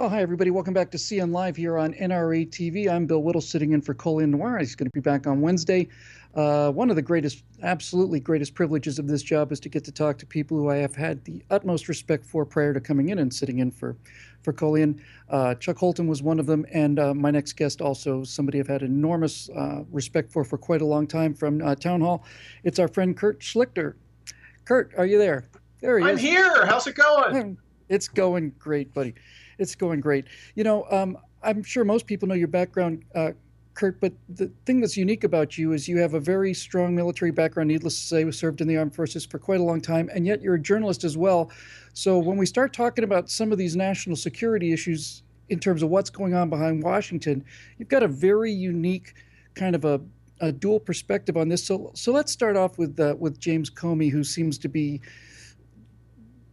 Well, hi, everybody. Welcome back to CN Live here on NRA TV. I'm Bill Whittle sitting in for Colion Noir. He's going to be back on Wednesday. One of the greatest, absolutely greatest privileges of this job is to get to talk to people who I have had the utmost respect for prior to coming in and sitting in for Colion. Chuck Holton was one of them, and my next guest also somebody I've had enormous respect for quite a long time from Townhall. It's our friend Kurt Schlichter. Kurt, are you there? There he is. I'm here. How's it going? It's going great, buddy. It's going great. You know, I'm sure most people know your background, Kurt, but the thing that's unique about you is you have a very strong military background, needless to say, you served in the armed forces for quite a long time, and yet you're a journalist as well. So when we start talking about some of these national security issues in terms of what's going on behind Washington, you've got a very unique kind of a dual perspective on this. So let's start off with James Comey, who seems to be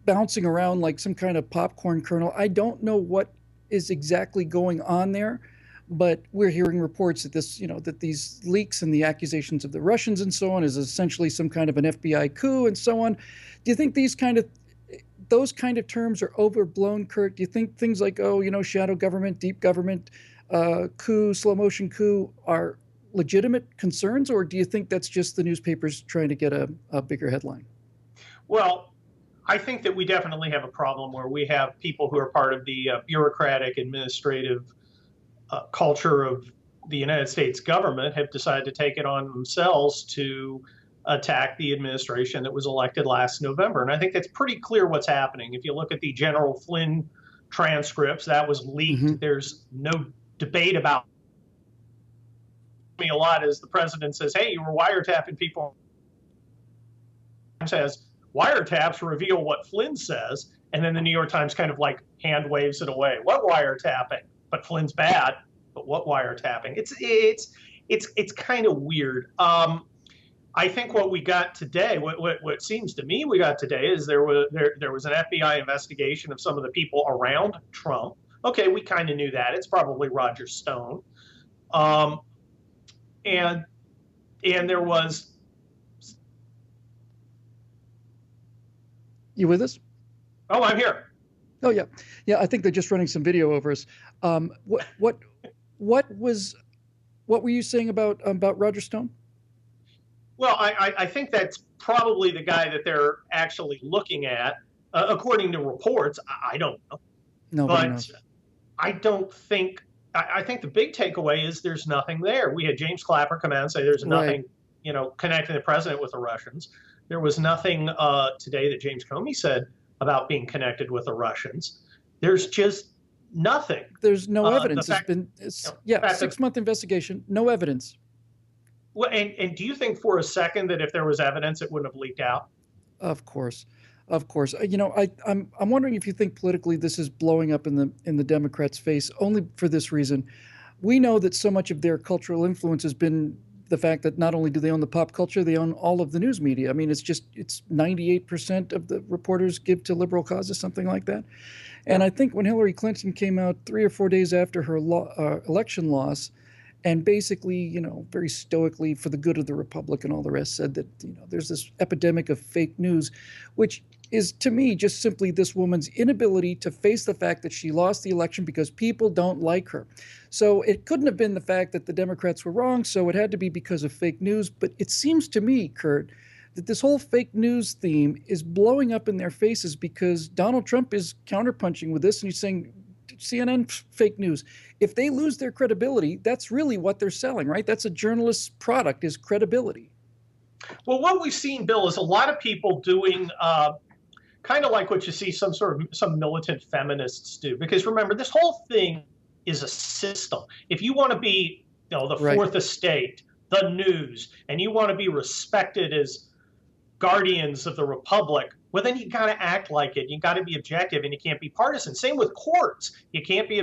bouncing around like some kind of popcorn kernel. I don't know what is exactly going on there, but we're hearing reports that that these leaks and the accusations of the Russians and so on is essentially some kind of an FBI coup and so on. Do you think those kind of terms are overblown, Kurt? Do you think things like, shadow government, deep government, coup, slow motion coup are legitimate concerns, or do you think that's just the newspapers trying to get a bigger headline? Well, I think that we definitely have a problem where we have people who are part of the bureaucratic administrative culture of the United States government have decided to take it on themselves to attack the administration that was elected last November. And I think that's pretty clear what's happening. If you look at the General Flynn transcripts, that was leaked. Mm-hmm. There's no debate about me a lot as the president says, hey, you were wiretapping people. Says, wiretaps reveal what Flynn says, and then the New York Times kind of like hand waves it away. What wiretapping? But Flynn's bad. But what wiretapping? It's kind of weird. I think what we got today, what seems to me we got today, is there was an FBI investigation of some of the people around Trump. Okay, we kind of knew that. It's probably Roger Stone, and there was. You with us? Oh, I'm here. Oh, yeah. Yeah, I think they're just running some video over us. What were you saying about Roger Stone? Well, I think that's probably the guy that they're actually looking at, according to reports. I don't know. Nobody knows. I don't think. I think the big takeaway is there's nothing there. We had James Clapper come out and say there's nothing, connecting the president with the Russians. There was nothing today that James Comey said about being connected with the Russians. There's just nothing. There's no evidence. It's 6-month investigation, no evidence. Well, and do you think for a second that if there was evidence, it wouldn't have leaked out? Of course. I'm wondering if you think politically this is blowing up in the Democrats' face only for this reason. We know that so much of their cultural influence has been the fact that not only do they own the pop culture, they own all of the news media. I mean, it's 98% of the reporters give to liberal causes, something like that. And I think when Hillary Clinton came out 3 or 4 days after her election loss, and basically, very stoically, for the good of the republic and all the rest, said that, there's this epidemic of fake news, which is, to me, just simply this woman's inability to face the fact that she lost the election because people don't like her. So it couldn't have been the fact that the Democrats were wrong, so it had to be because of fake news. But it seems to me, Kurt, that this whole fake news theme is blowing up in their faces because Donald Trump is counterpunching with this, and he's saying, CNN fake news. If they lose their credibility, that's really what they're selling, right? That's a journalist's product, is credibility. Well, what we've seen, Bill, is a lot of people doing kind of like what you see some militant feminists do. Because remember, this whole thing is a system. If you want to be, the fourth estate, the news, and you want to be respected as guardians of the republic, well, then you got to act like it. You got to be objective, and you can't be partisan. Same with courts. You can't be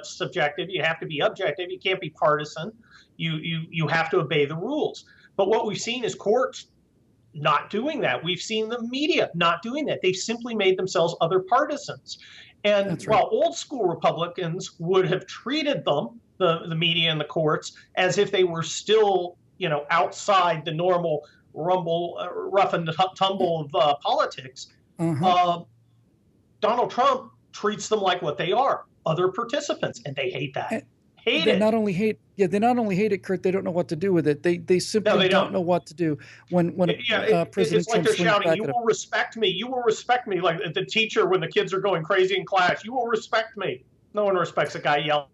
subjective. You have to be objective. You can't be partisan. You have to obey the rules. But what we've seen is courts not doing that. We've seen the media not doing that. They've simply made themselves other partisans. And while old school Republicans would have treated them, the media and the courts, as if they were still, outside the normal rough and tumble of politics, Donald Trump treats them like what they are, other participants, and they hate that. And Hate they it. not only hate, yeah, they not only hate it, Kurt, they don't know what to do with it. They No, simply they don't don't. know what to do when Yeah, President it's like Trump they're swings shouting, back "You at him. will respect me. You will respect me." Like the teacher when the kids are going crazy in class, "You will respect me." No one respects a guy yelling.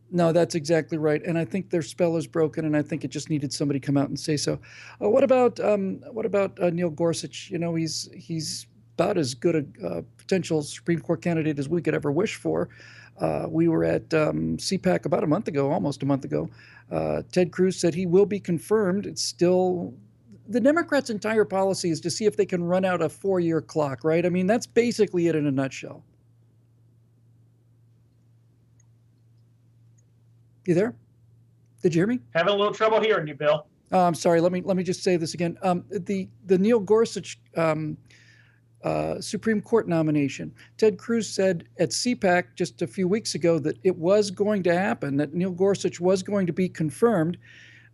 No, that's exactly right. And I think their spell is broken, and I think it just needed somebody to come out and say so. What about Neil Gorsuch? You know, he's about as good a potential Supreme Court candidate as we could ever wish for. We were at CPAC about a month ago, almost a month ago. Ted Cruz said he will be confirmed. It's still the Democrats' entire policy is to see if they can run out a 4-year clock, right? I mean, that's basically it in a nutshell. You there? Did you hear me? Having a little trouble hearing you, Bill. I'm sorry. Let me just say this again. The Neil Gorsuch Supreme Court nomination. Ted Cruz said at CPAC just a few weeks ago that it was going to happen, that Neil Gorsuch was going to be confirmed,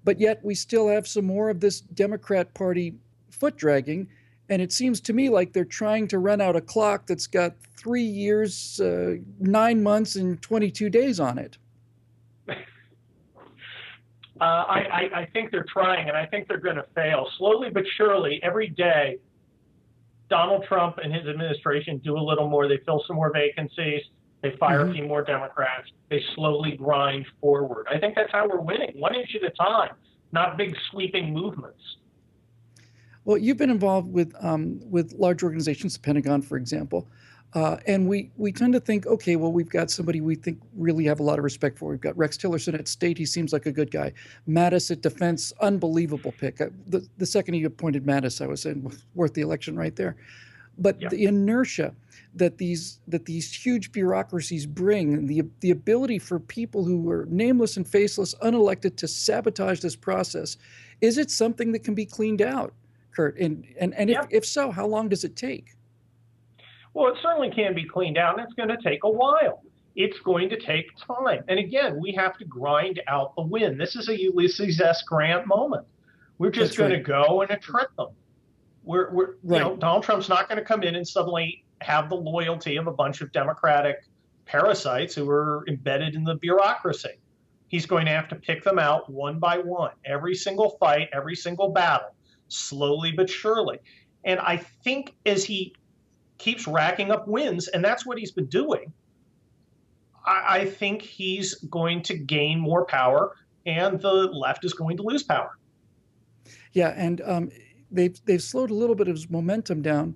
but yet we still have some more of this Democrat Party foot dragging. And it seems to me like they're trying to run out a clock that's got 3 years, 9 months, and 22 days on it. I think they're trying, and I think they're going to fail. Slowly but surely, every day, Donald Trump and his administration do a little more. They fill some more vacancies. They fire a few more Democrats. They slowly grind forward. I think that's how we're winning, 1 inch at a time, not big sweeping movements. Well, you've been involved with large organizations, the Pentagon, for example, and we tend to think, okay, well, we've got somebody we think really have a lot of respect for. We've got Rex Tillerson at State; he seems like a good guy. Mattis at Defense, unbelievable pick. The second he appointed Mattis, I was saying worth the election right there. But the inertia that these huge bureaucracies bring, the ability for people who are nameless and faceless, unelected, to sabotage this process, is it something that can be cleaned out, Kurt? And if so, how long does it take? Well, it certainly can be cleaned out, and it's going to take a while. It's going to take time. And again, we have to grind out the win. This is a Ulysses S. Grant moment. We're just going to go and trick them. You know, Donald Trump's not going to come in and suddenly have the loyalty of a bunch of Democratic parasites who are embedded in the bureaucracy. He's going to have to pick them out one by one, every single fight, every single battle, slowly but surely. And I think as he keeps racking up wins, and that's what he's been doing, I think he's going to gain more power, and the left is going to lose power. Yeah, and they've slowed a little bit of his momentum down,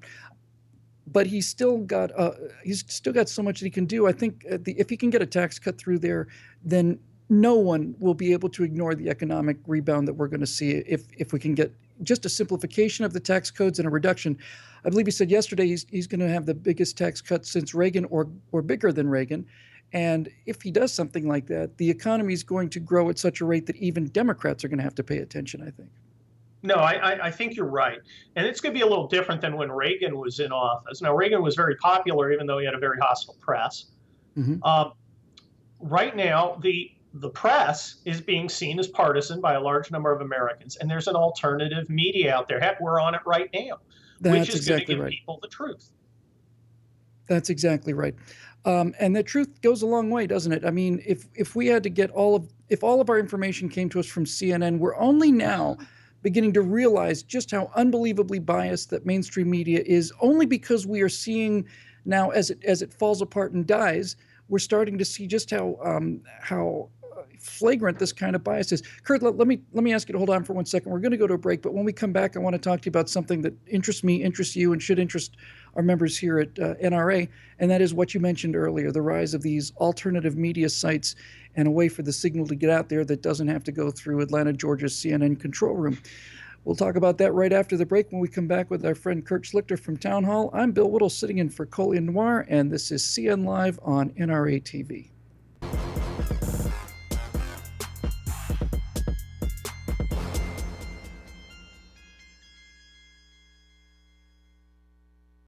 but he's still got so much that he can do. I think if he can get a tax cut through there, then no one will be able to ignore the economic rebound that we're going to see if we can get just a simplification of the tax codes and a reduction. I believe he said yesterday he's going to have the biggest tax cut since Reagan, or bigger than Reagan. And if he does something like that, the economy is going to grow at such a rate that even Democrats are going to have to pay attention, I think. No, I think you're right. And it's going to be a little different than when Reagan was in office. Now, Reagan was very popular, even though he had a very hostile press. Right now, the press is being seen as partisan by a large number of Americans. And there's an alternative media out there. Heck, we're on it right now, which is exactly going to give people the truth. That's exactly right. And the truth goes a long way, doesn't it? I mean, if we had to get if all of our information came to us from CNN, we're only now beginning to realize just how unbelievably biased that mainstream media is, only because we are seeing now as it falls apart and dies, we're starting to see just how flagrant this kind of bias is. Kurt, let me ask you to hold on for 1 second. We're going to go to a break, but when we come back, I want to talk to you about something that interests me, interests you, and should interest our members here at NRA, and that is what you mentioned earlier, the rise of these alternative media sites and a way for the signal to get out there that doesn't have to go through Atlanta, Georgia's CNN control room. We'll talk about that right after the break when we come back with our friend Kurt Schlichter from Townhall. I'm Bill Whittle, sitting in for Colion Noir, and this is CN Live on NRA TV.